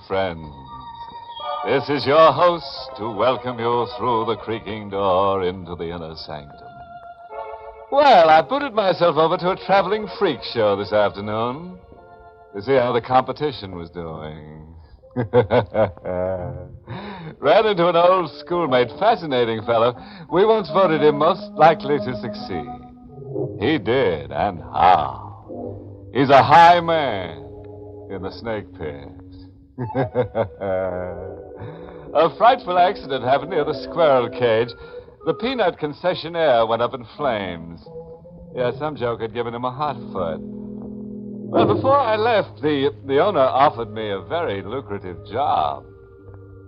friends. This is your host to welcome you through the creaking door into the inner sanctum. Well, I booted myself over to a traveling freak show this afternoon to see how the competition was doing. Ran into an old schoolmate, fascinating fellow. We once voted him most likely to succeed. He did, and how. He's a high man in the snake pit. A frightful accident happened near the squirrel cage. The peanut concessionaire went up in flames. Yeah, some joke had given him a hot foot. Well, before I left, the owner offered me a very lucrative job.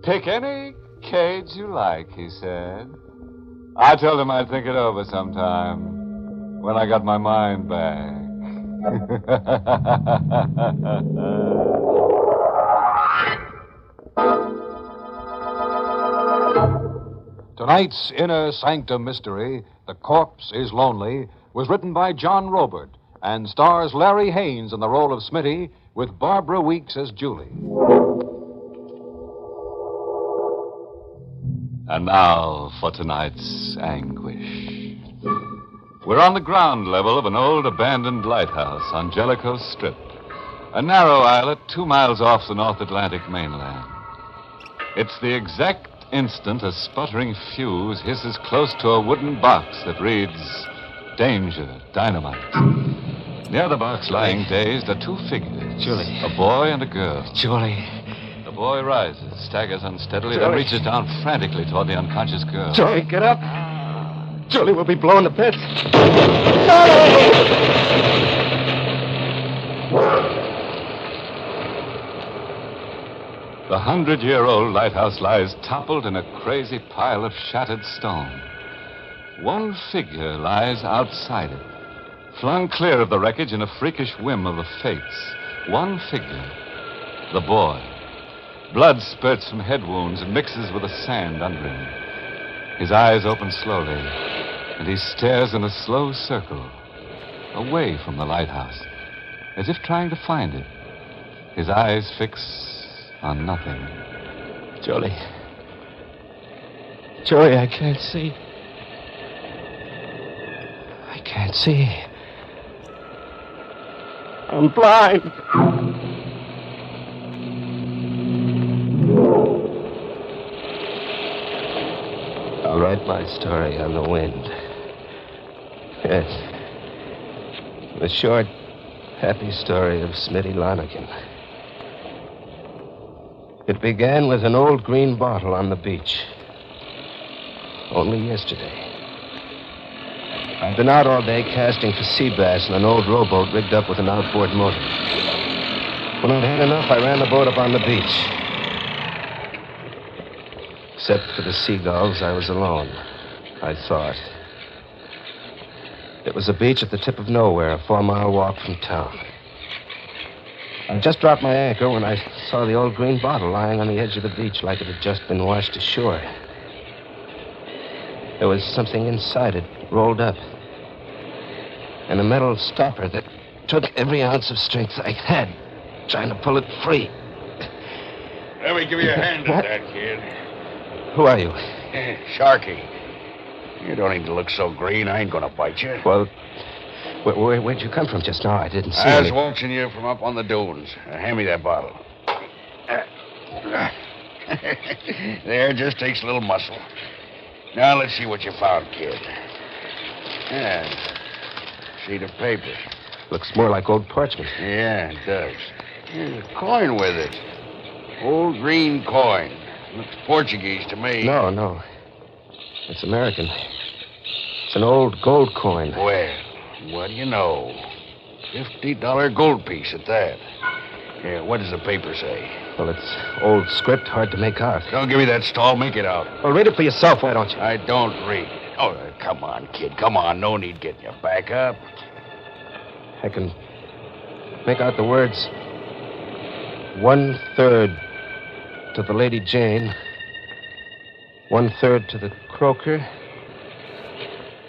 Pick any cage you like, he said. I told him I'd think it over sometime when I got my mind back. Tonight's Inner Sanctum mystery, The Corpse is Lonely, was written by John Robert and stars Larry Haynes in the role of Smitty with Barbara Weeks as Julie. And now for tonight's anguish. We're on the ground level of an old abandoned lighthouse on Jellicoe Strip, a narrow islet 2 miles off the North Atlantic mainland. It's the exact instant a sputtering fuse hisses close to a wooden box that reads, "Danger, Dynamite." Near the box, lying dazed, are 2 figures. Julie. A boy and a girl. Julie. The boy rises, staggers unsteadily, Julie. then reaches down frantically toward the unconscious girl. Julie, get up. Julie will be blown to bits. The 100-year-old lighthouse lies toppled in a crazy pile of shattered stone. One figure lies outside it, flung clear of the wreckage in a freakish whim of the fates. One figure, the boy. Blood spurts from head wounds and mixes with the sand under him. His eyes open slowly, and he stares in a slow circle, away from the lighthouse, as if trying to find it. His eyes fix on nothing. Julie. Julie, I can't see. I can't see. I'm blind. I'll write my story on the wind. Yes. The short, happy story of Smitty Lonergan. It began with an old green bottle on the beach. Only yesterday. I'd been out all day casting for sea bass in an old rowboat rigged up with an outboard motor. When I'd had enough, I ran the boat up on the beach. Except for the seagulls, I was alone, I thought. It was a beach at the tip of nowhere, a 4-mile walk from town. I just dropped my anchor when I saw the old green bottle lying on the edge of the beach like it had just been washed ashore. There was something inside it, rolled up. And a metal stopper that took every ounce of strength I had, trying to pull it free. Let me give you a hand at that, kid. Who are you? Sharky. You don't need to look so green. I ain't gonna bite you. Well, where'd you come from just now? I didn't see I was any... watching you from up on the dunes. Hand me that bottle. There, just takes a little muscle. Now, let's see what you found, kid. Yeah. Sheet of paper. Looks more like old parchment. Yeah, it does. There's a coin with it. Old green coin. Looks Portuguese to me. No. It's American. It's an old gold coin. Well, what do you know? $50 gold piece at that. Yeah, what does the paper say? Well, it's old script, hard to make out. Don't give me that stall. Make it out. Well, read it for yourself, why don't you? I don't read. Oh, come on, kid. Come on. No need getting your back up. I can make out the words 1/3 to the Lady Jane, 1/3 to the croaker,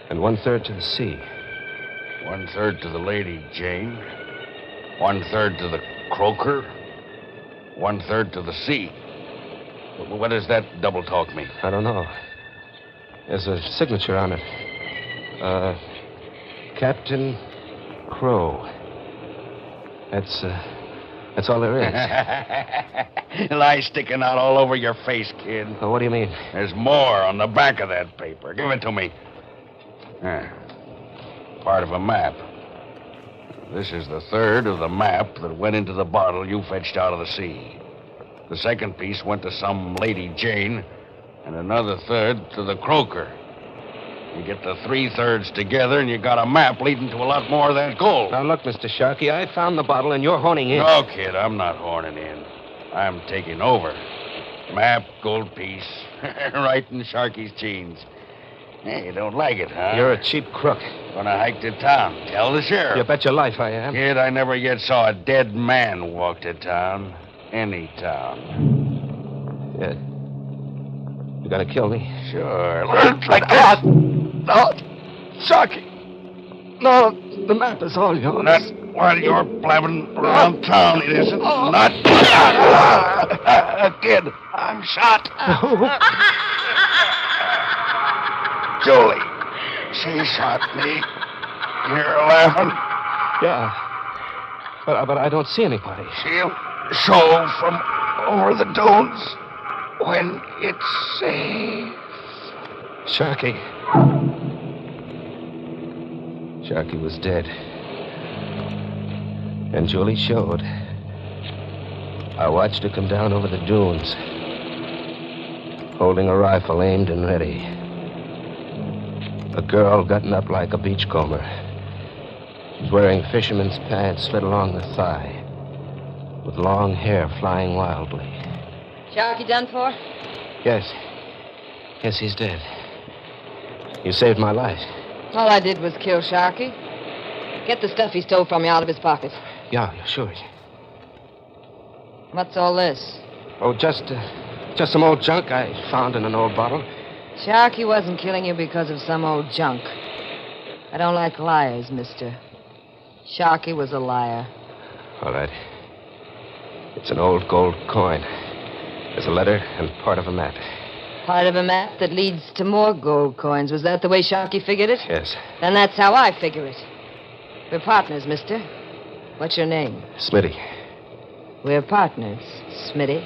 and 1/3 to the sea. 1/3 to the Lady Jane, 1/3 to the croaker. 1/3 to the sea. What does that double talk mean? I don't know. There's a signature on it. Captain Crow. That's all there is. Lies sticking out all over your face, kid. Well, what do you mean? There's more on the back of that paper. Give it to me. Part of a map. This is the third of the map that went into the bottle you fetched out of the sea. The second piece went to some Lady Jane, and another third to the croaker. You get the 3/3 together, and you got a map leading to a lot more of that gold. Now, look, Mr. Sharkey, I found the bottle, and you're horning in. No, kid, I'm not horning in. I'm taking over. Map, gold piece, right in Sharky's jeans. Hey, you don't like it, huh? You're a cheap crook. Gonna hike to town. Tell the sheriff. You bet your life I am. Kid, I never yet saw a dead man walk to town. Any town. Yeah. You gonna kill me? Sure. Like that. No. Sharky. No, the map is all yours. Not while you're blabbing around town, it isn't. Not. Kid, I'm shot. Julie, she shot me. You're laughing. Yeah. But I don't see anybody. She'll show from over the dunes when it's safe. Sharky. Sharky was dead. And Julie showed. I watched her come down over the dunes, holding a rifle aimed and ready. A girl gotten up like a beachcomber. She's wearing fisherman's pants slit along the thigh, with long hair flying wildly. Sharky done for? Yes. Yes, he's dead. You saved my life. All I did was kill Sharky. Get the stuff he stole from you out of his pocket. Yeah, sure. What's all this? Oh, just some old junk I found in an old bottle. Sharky wasn't killing you because of some old junk. I don't like liars, mister. Sharky was a liar. All right. It's an old gold coin. There's a letter and part of a map. Part of a map that leads to more gold coins. Was that the way Sharky figured it? Yes. Then that's how I figure it. We're partners, mister. What's your name? Smitty. We're partners, Smitty.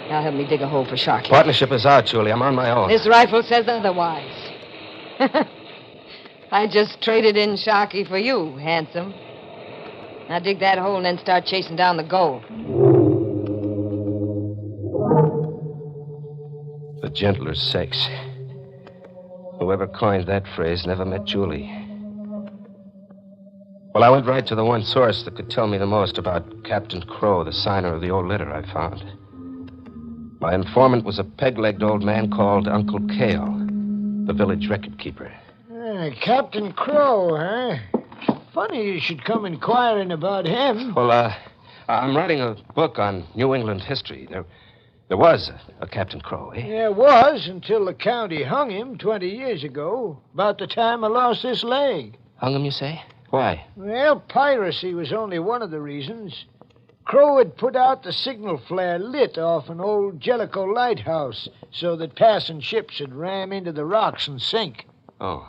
Now help me dig a hole for Sharky. Partnership is out, Julie. I'm on my own. This rifle says otherwise. I just traded in Sharky for you, handsome. Now dig that hole and then start chasing down the gold. The gentler sex. Whoever coined that phrase never met Julie. Well, I went right to the one source that could tell me the most about Captain Crow, the signer of the old litter I found. My informant was a peg-legged old man called Uncle Cale, the village record keeper. Captain Crow, huh? Funny you should come inquiring about him. Well, I'm writing a book on New England history. There was a Captain Crow, eh? Yeah, was until the county hung him 20 years ago, about the time I lost this leg. Hung him, you say? Why? Well, piracy was only one of the reasons. Crow had put out the signal flare lit off an old Jellicoe lighthouse so that passing ships would ram into the rocks and sink. Oh.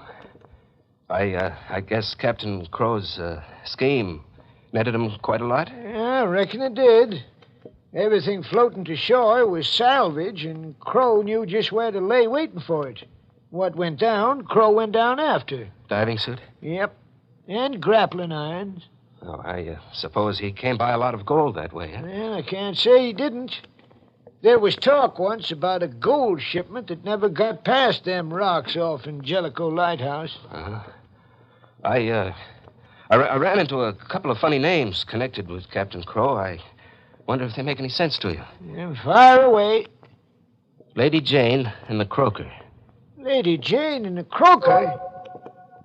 I guess Captain Crow's scheme netted him quite a lot? Yeah, I reckon it did. Everything floating to shore was salvage, and Crow knew just where to lay waiting for it. What went down, Crow went down after. Diving suit? Yep. And grappling irons. Oh, I suppose he came by a lot of gold that way, huh? Well, I can't say he didn't. There was talk once about a gold shipment that never got past them rocks off in Jellicoe Lighthouse. Uh-huh. I ran into a couple of funny names connected with Captain Crow. I wonder if they make any sense to you. Yeah, fire away. Lady Jane and the croaker. Lady Jane and the croaker?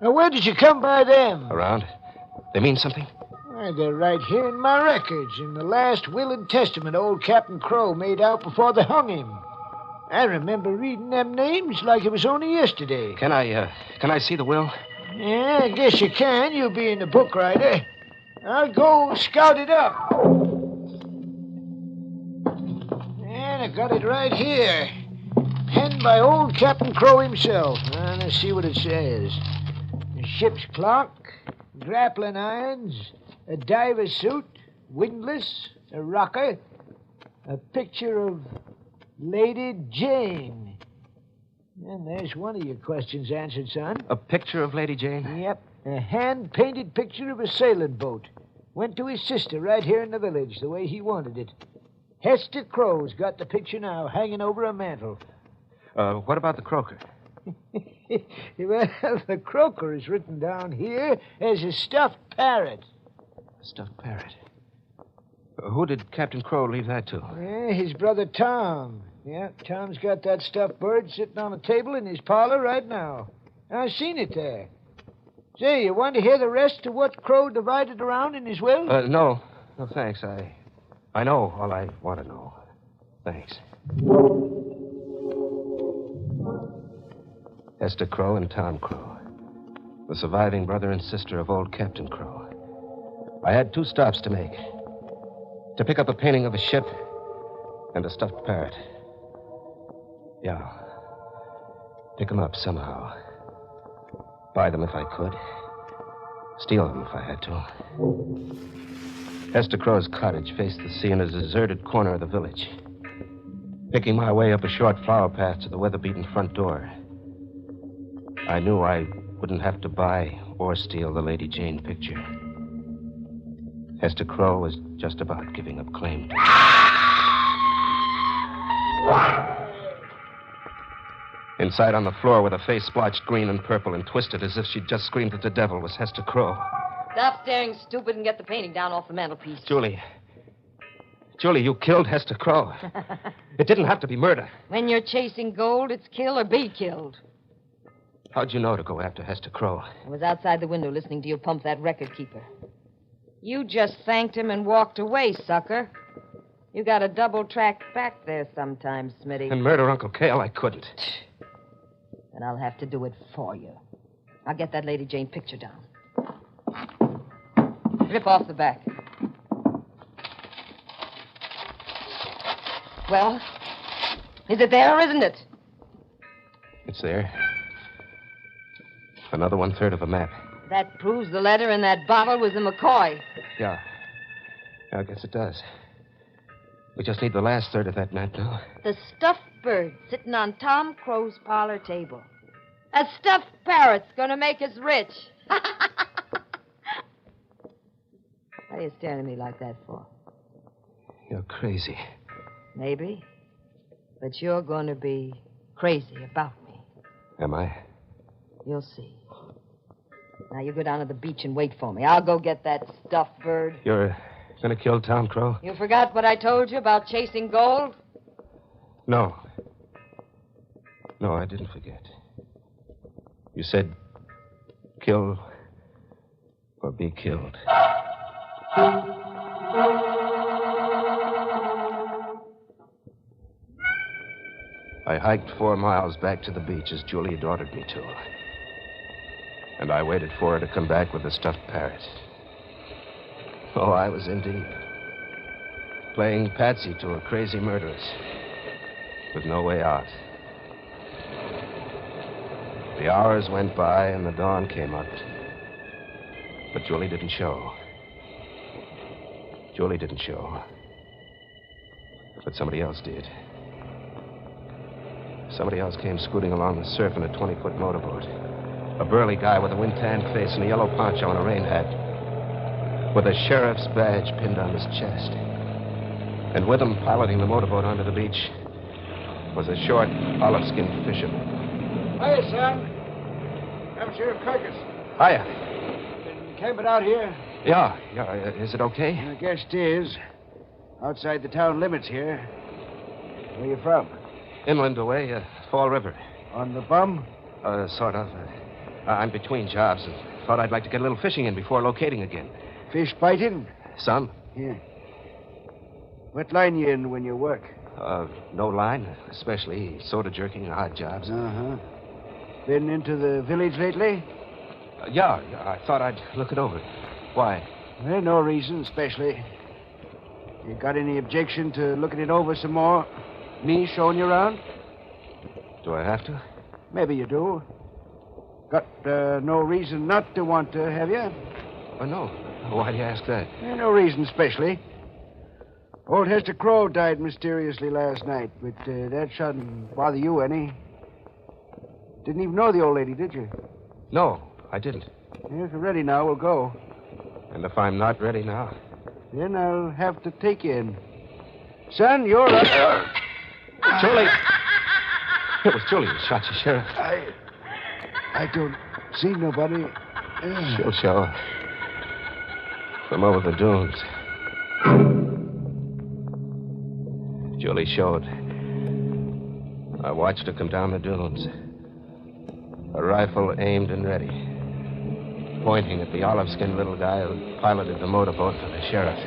Now, where did you come by them? Around. They mean something? Why, they're right here in my records, in the last will and testament old Captain Crow made out before they hung him. I remember reading them names like it was only yesterday. Can I see the will? Yeah, I guess you can. You'll be in the book writer. I'll go scout it up. got it right here. Penned by old Captain Crow himself. Let's see what it says. A ship's clock, grappling irons, a diver suit, windlass, a rocker, a picture of Lady Jane. And there's one of your questions answered, son. A picture of Lady Jane? Yep. A hand-painted picture of a sailing boat. Went to his sister right here in the village, the way he wanted it. Hester Crow's got the picture now, hanging over a mantel. What about the croaker? Well, the croaker is written down here as a stuffed parrot. A stuffed parrot. Who did Captain Crow leave that to? His brother Tom. Yeah, Tom's got that stuffed bird sitting on a table in his parlor right now. I've seen it there. Say, you want to hear the rest of what Crow divided around in his will? No. No, thanks. I know all I want to know. Thanks. Hester Crow and Tom Crow, the surviving brother and sister of old Captain Crow. I had 2 stops to make. To pick up a painting of a ship and a stuffed parrot. Yeah. Pick them up somehow. Buy them if I could. Steal them if I had to. Hester Crow's cottage faced the sea in a deserted corner of the village. Picking my way up a short flower path to the weather-beaten front door, I knew I wouldn't have to buy or steal the Lady Jane picture. Hester Crow was just about giving up claim to it. Inside on the floor with a face splotched green and purple and twisted as if she'd just screamed at the devil was Hester Crow. Stop staring stupid and get the painting down off the mantelpiece. Julie, you killed Hester Crow. It didn't have to be murder. When you're chasing gold, it's kill or be killed. How'd you know to go after Hester Crow? I was outside the window listening to you pump that record keeper. You just thanked him and walked away, sucker. You got a double track back there sometimes, Smitty. And murder Uncle Cale, I couldn't. And I'll have to do it for you. I'll get that Lady Jane picture down. Rip off the back. Well, is it there or isn't it? It's there. Another 1/3 of a map. That proves the letter in that bottle was the McCoy. Yeah, I guess it does. We just need the last third of that map now. The stuffed bird sitting on Tom Crow's parlor table. A stuffed parrot's gonna make us rich. What are you staring at me like that for? You're crazy. Maybe. But you're gonna be crazy about me. Am I? You'll see. Now you go down to the beach and wait for me. I'll go get that stuffed bird. You're gonna kill Tom Crow? You forgot what I told you about chasing gold? No. No, I didn't forget. You said kill or be killed. I hiked 4 miles back to the beach as Julie had ordered me to. And I waited for her to come back with the stuffed parrot. Oh, I was in deep. Playing patsy to a crazy murderess. With no way out. The hours went by and the dawn came up. But Julie didn't show. Julie didn't show. But somebody else did. Somebody else came scooting along the surf in a 20-foot motorboat. A burly guy with a wind-tanned face and a yellow poncho and a rain hat. With a sheriff's badge pinned on his chest. And with him, piloting the motorboat onto the beach, was a short, olive-skinned fisherman. Hiya, son. I'm Sheriff Kirkus. Hiya. Been camping out here? Yeah. Is it okay? I guess it is. Outside the town limits here. Where you from? Inland away, Fall River. On the bum? Sort of. I'm between jobs and thought I'd like to get a little fishing in before locating again. Fish biting? Some. Yeah. What line you in when you work? No line, especially soda jerking and odd jobs. Uh-huh. Been into the village lately? Yeah, I thought I'd look it over. Why? Well, no reason, especially. You got any objection to looking it over some more? Me showing you around? Do I have to? Maybe you do. Got no reason not to want to, have you? Oh, no. Why do you ask that? No reason, especially. Old Hester Crow died mysteriously last night, but that shouldn't bother you any. Didn't even know the old lady, did you? No, I didn't. If you're ready now, we'll go. And if I'm not ready now? Then I'll have to take you in. Son, you're up. Julie! It was Julie who shot you, Sheriff. I don't see nobody. She'll show. From over the dunes. Julie showed. I watched her come down the dunes. A rifle aimed and ready. Pointing at the olive-skinned little guy who piloted the motorboat for the sheriff.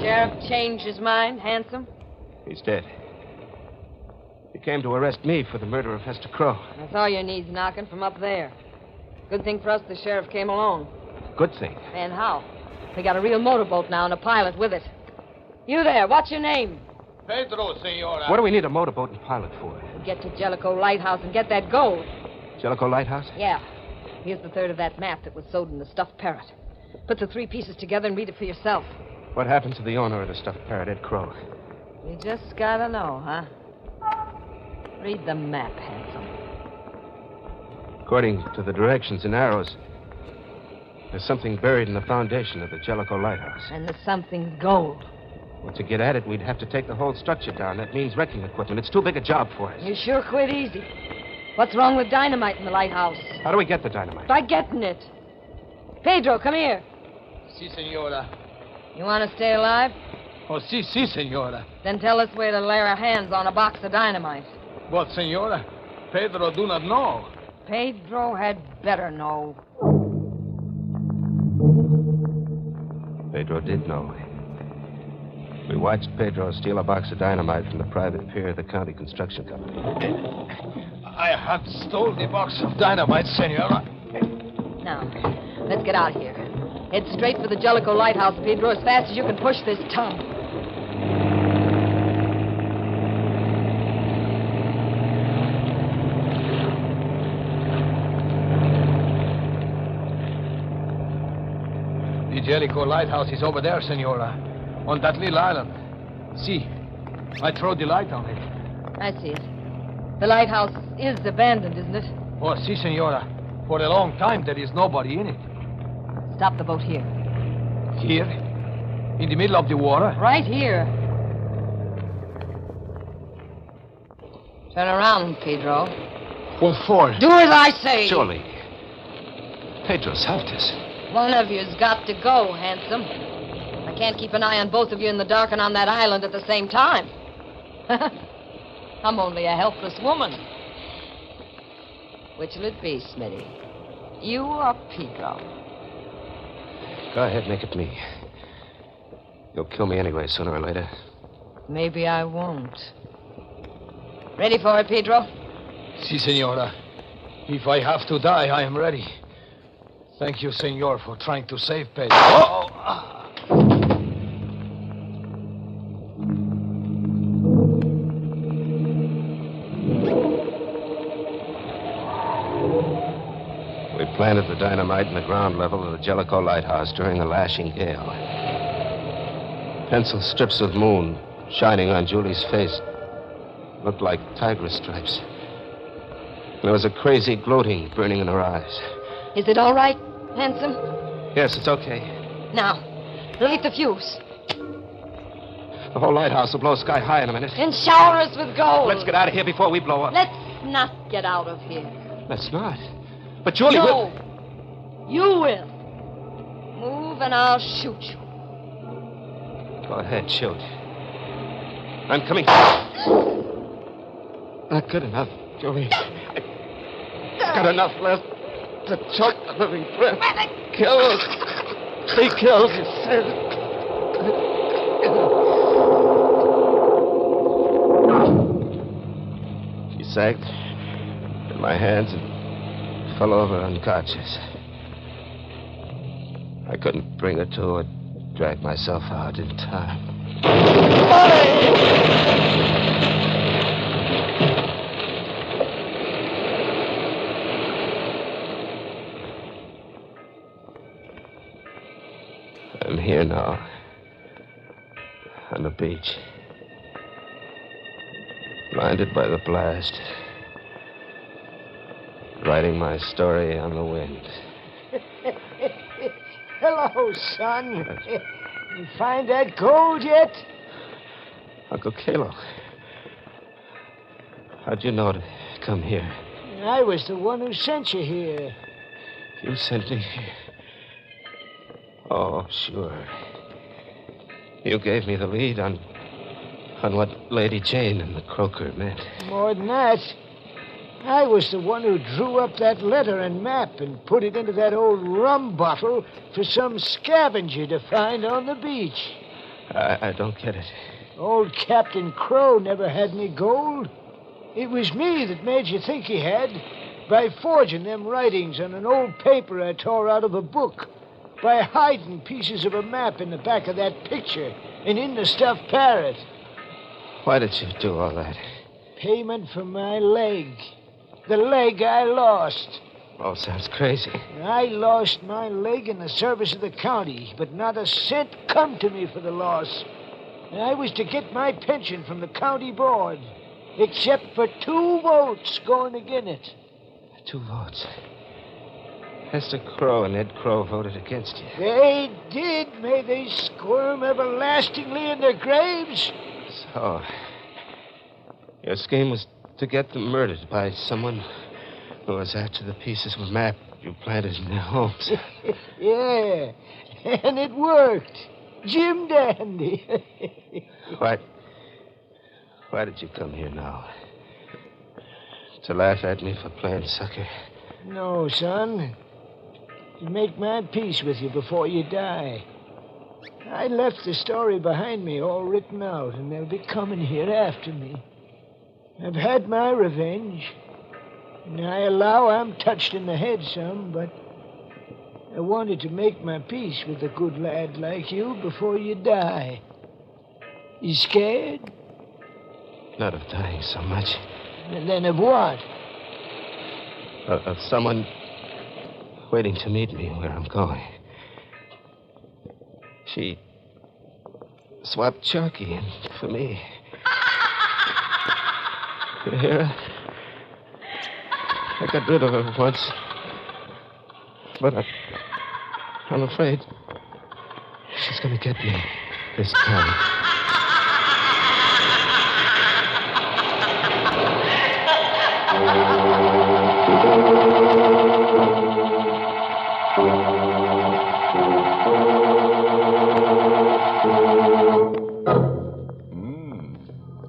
Sheriff changed his mind, handsome? He's dead. He came to arrest me for the murder of Hester Crow. I saw your knees knocking from up there. Good thing for us the sheriff came along. Good thing. And how? We got a real motorboat now and a pilot with it. You there, what's your name? Pedro, senora. What do we need a motorboat and pilot for? Get to Jellicoe Lighthouse and get that gold. Jellicoe Lighthouse? Yeah. Here's the third of that map that was sewed in the stuffed parrot. Put the three pieces together and read it for yourself. What happened to the owner of the stuffed parrot, Ed Crow? You just gotta know, huh? Read the map, handsome. According to the directions and arrows, there's something buried in the foundation of the Jellicoe Lighthouse. And the something's gold. Well, to get at it, we'd have to take the whole structure down. That means wrecking equipment. It's too big a job for us. You sure quit easy. What's wrong with dynamite in the lighthouse? How do we get the dynamite? By getting it. Pedro, come here. Si, senora. You want to stay alive? Oh, si, senora. Then tell us where to lay our hands on a box of dynamite. But, senora, Pedro do not know. Pedro had better know. Pedro did know. We watched Pedro steal a box of dynamite from the private pier of the county construction company. I have stole the box of dynamite, senora. Now, let's get out of here. Head straight for the Jellicoe Lighthouse, Pedro, as fast as you can push this tub. The Jellicoe Lighthouse is over there, senora. On that little island. See, I throw the light on it. I see it. The lighthouse is abandoned, isn't it? Oh, si, senora. For a long time, there is nobody in it. Stop the boat here. Here? In the middle of the water? Right here. Turn around, Pedro. What for? Do as I say. Surely. Pedro's helped us. One of you's got to go, handsome. I can't keep an eye on both of you in the dark and on that island at the same time. I'm only a helpless woman. Which'll it be, Smitty? You or Pedro? Go ahead, make it me. You'll kill me anyway, sooner or later. Maybe I won't. Ready for it, Pedro? Si, senora. If I have to die, I am ready. Thank you, senor, for trying to save Pedro. Oh! We planted the dynamite in the ground level of the Jellicoe Lighthouse during the lashing gale. Pencil strips of moon shining on Julie's face looked like tiger stripes. There was a crazy gloating burning in her eyes. Is it all right, handsome? Yes, it's okay. Now, light the fuse. The whole lighthouse will blow sky high in a minute. And shower us with gold. Let's get out of here before we blow up. Let's not get out of here. Let's not. But Julie No. will... You will. Move and I'll shoot you. Go ahead, shoot. I'm coming. Not good enough, Julie. I've got enough left to choke the living breath. Kill. 3 kills, you said. She sagged in my hands and fell over unconscious. I couldn't bring her to or drag myself out in time. I'm here now. On the beach. Blinded by the blast. Writing my story on the wind. Hello, son. You find that gold yet? Uncle Kalo. How'd you know to come here? I was the one who sent you here. You sent me here. Oh, sure. You gave me the lead on what Lady Jane and the croaker meant. More than that, I was the one who drew up that letter and map and put it into that old rum bottle for some scavenger to find on the beach. I don't get it. Old Captain Crow never had any gold. It was me that made you think he had by forging them writings on an old paper I tore out of a book, by hiding pieces of a map in the back of that picture and in the stuffed parrot. Why did you do all that? Payment for my leg. The leg I lost. Oh, sounds crazy. I lost my leg in the service of the county, but not a cent come to me for the loss. I was to get my pension from the county board, except for 2 votes going against it. 2 votes. Hester Crow and Ed Crow voted against you. They did. May they squirm everlastingly in their graves. So, your scheme was to get them murdered by someone who was after the pieces of map you planted in their homes. Yeah, and it worked. Jim Dandy. Why did you come here now? To laugh at me for playing sucker? No, son. To make my peace with you before you die. I left the story behind me all written out, and they'll be coming here after me. I've had my revenge. And I allow I'm touched in the head some, but I wanted to make my peace with a good lad like you before you die. You scared? Not of dying so much. And then of what? Of someone waiting to meet me where I'm going. She swapped Sharky in for me. You hear her? I got rid of her once. But I'm afraid she's going to get me this time.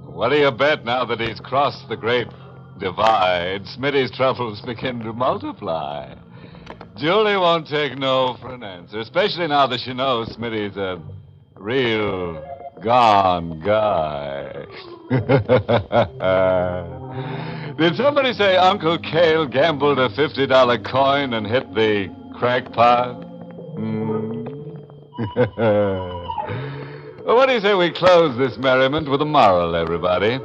What do you bet now that he's crossed the great divide, Smitty's troubles begin to multiply? Julie won't take no for an answer, especially now that she knows Smitty's a real gone guy. Did somebody say Uncle Cale gambled a $50 coin and hit the crackpot? Well, what do you say we close this merriment with a moral, everybody?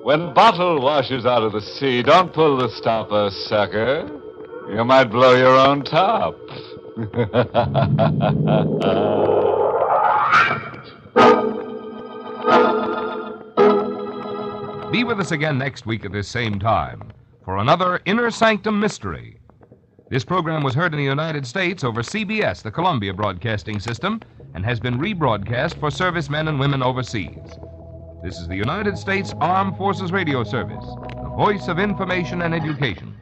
When a bottle washes out of the sea, don't pull the stopper, sucker. You might blow your own top. Be with us again next week at this same time for another Inner Sanctum Mystery. This program was heard in the United States over CBS, the Columbia Broadcasting System, and has been rebroadcast for servicemen and women overseas. This is the United States Armed Forces Radio Service, the voice of information and education.